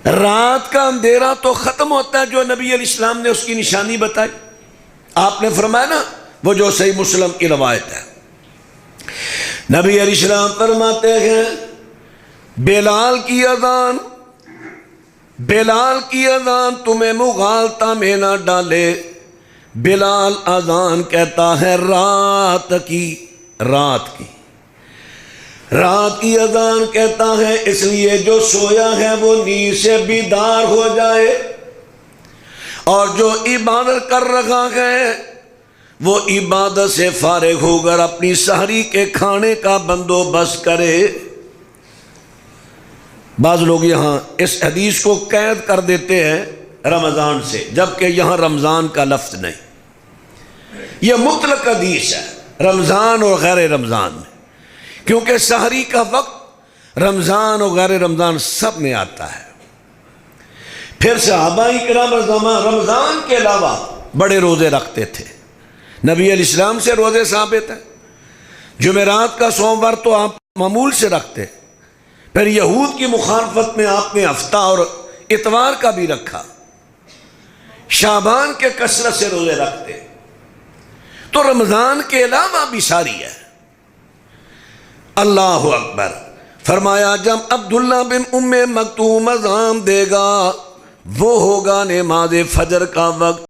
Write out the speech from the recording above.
رات کا اندھیرا تو ختم ہوتا ہے جو نبی علیہ السلام نے اس کی نشانی بتائی. آپ نے فرمایا نا، وہ جو صحیح مسلم کی روایت ہے، نبی علیہ السلام فرماتے ہیں بلال کی اذان تمہیں مغالطہ میں نہ ڈالے. بلال اذان کہتا ہے رات کی اذان کہتا ہے، اس لیے جو سویا ہے وہ نیند سے بیدار ہو جائے، اور جو عبادت کر رہا ہے وہ عبادت سے فارغ ہو کر اپنی سحری کے کھانے کا بندوبست کرے. بعض لوگ یہاں اس حدیث کو قید کر دیتے ہیں رمضان سے، جبکہ یہاں رمضان کا لفظ نہیں، یہ مطلق حدیث ہے رمضان اور غیر رمضان میں، کیونکہ سحری کا وقت رمضان اور غیر رمضان سب میں آتا ہے. پھر صحابہ کرام رمضان کے علاوہ بڑے روزے رکھتے تھے. نبی علیہ السلام سے روزے ثابت ہیں. جمعرات کا سوموار تو آپ معمول سے رکھتے، پھر یہود کی مخالفت میں آپ نے ہفتہ اور اتوار کا بھی رکھا. شعبان کے کثرت سے روزے رکھتے، تو رمضان کے علاوہ بھی ساری ہے. اللہ اکبر. فرمایا جب عبداللہ بن ام مکتوم اذان دے گا وہ ہوگا نماز فجر کا وقت.